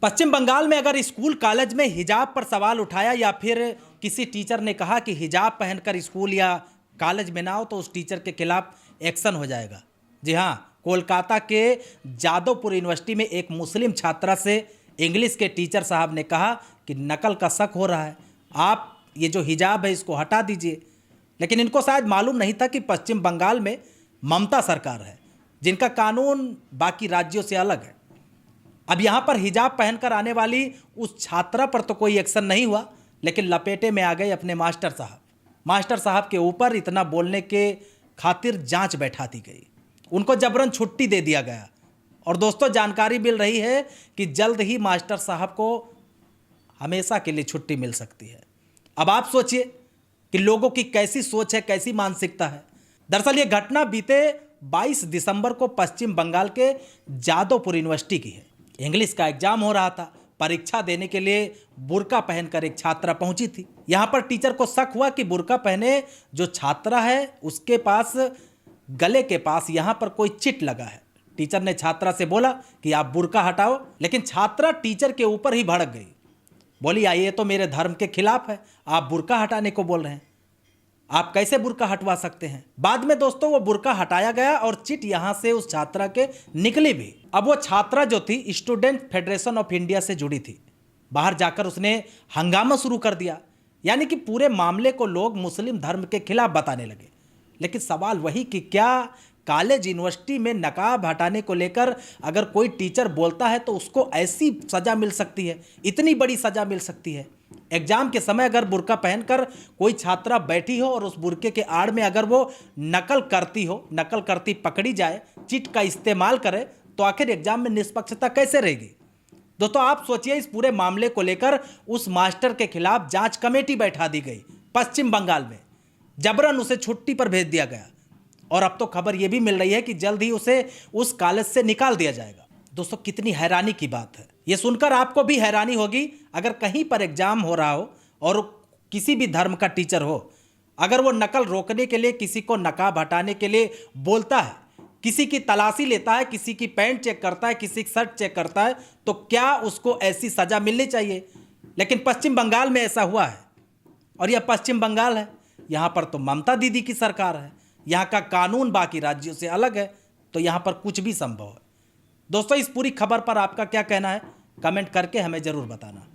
पश्चिम बंगाल में अगर school college में हिजाब पर सवाल उठाया या फिर किसी टीचर ने कहा कि हिजाब पहनकर स्कूल या कॉलेज में ना हो तो उस टीचर के खिलाफ एक्शन हो जाएगा। जी हाँ, कोलकाता के जादवपुर यूनिवर्सिटी में एक मुस्लिम छात्रा से इंग्लिश के टीचर साहब ने कहा कि नकल का शक हो रहा है, आप ये जो हिजाब है इसको हटा दीजिए। लेकिन इनको शायद मालूम नहीं था कि पश्चिम बंगाल में ममता सरकार है जिनका कानून बाकी राज्यों से अलग है। अब यहाँ पर हिजाब पहनकर आने वाली उस छात्रा पर तो कोई एक्शन नहीं हुआ, लेकिन लपेटे में आ गए अपने मास्टर साहब। मास्टर साहब के ऊपर इतना बोलने के खातिर जांच बैठा दी गई, उनको जबरन छुट्टी दे दिया गया। और दोस्तों, जानकारी मिल रही है कि जल्द ही मास्टर साहब को हमेशा के लिए छुट्टी मिल सकती है। अब आप सोचिए कि लोगों की कैसी सोच है, कैसी मानसिकता है। दरअसल ये घटना बीते 22 दिसंबर को पश्चिम बंगाल के जादवपुर यूनिवर्सिटी की है। इंग्लिश का एग्जाम हो रहा था, परीक्षा देने के लिए बुर्का पहनकर एक छात्रा पहुंची थी। यहां पर टीचर को शक हुआ कि बुर्का पहने जो छात्रा है उसके पास गले के पास यहां पर कोई चिट लगा है। टीचर ने छात्रा से बोला कि आप बुर्का हटाओ, लेकिन छात्रा टीचर के ऊपर ही भड़क गई। बोली, ये तो मेरे धर्म के खिलाफ है, आप बुर्का हटाने को बोल रहे हैं, आप कैसे बुर्का हटवा सकते हैं। बाद में दोस्तों वो बुर्का हटाया गया और चिट यहां से उस छात्रा के निकली भी। अब वो छात्रा जो थी स्टूडेंट फेडरेशन ऑफ इंडिया से जुड़ी थी। बाहर जाकर उसने हंगामा शुरू कर दिया, यानी कि पूरे मामले को लोग मुस्लिम धर्म के खिलाफ बताने लगे। लेकिन सवाल वही कि क्या कॉलेज यूनिवर्सिटी में नकाब हटाने को लेकर अगर कोई टीचर बोलता है तो उसको ऐसी सज़ा मिल सकती है, इतनी बड़ी सज़ा मिल सकती है। एग्जाम के समय अगर बुर्का पहनकर कोई छात्रा बैठी हो और उस बुर्के के आड़ में अगर वो नकल करती पकड़ी जाए, चिट का इस्तेमाल करे, तो आखिर एग्जाम में निष्पक्षता कैसे रहेगी। दोस्तों, आप सोचिए, इस पूरे मामले को लेकर उस मास्टर के खिलाफ जांच कमेटी बैठा दी गई पश्चिम बंगाल में, जबरन उसे छुट्टी पर भेज दिया गया। और अब तो खबर यह भी मिल रही है कि जल्द ही उसे उस कॉलेज से निकाल दिया जाएगा। दोस्तों, कितनी हैरानी की बात है। यह सुनकर आपको भी हैरानी होगी, अगर कहीं पर एग्जाम हो रहा हो और किसी भी धर्म का टीचर हो, अगर वो नकल रोकने के लिए किसी को नकाब हटाने के लिए बोलता है, किसी की तलाशी लेता है, किसी की पैंट चेक करता है, किसी की शर्ट चेक करता है, तो क्या उसको ऐसी सजा मिलनी चाहिए। लेकिन पश्चिम बंगाल में ऐसा हुआ है, और यह पश्चिम बंगाल है, यहाँ पर तो ममता दीदी की सरकार है, यहाँ का कानून बाकी राज्यों से अलग है, तो यहाँ पर कुछ भी संभव है। दोस्तों, इस पूरी खबर पर आपका क्या कहना है, कमेंट करके हमें ज़रूर बताना।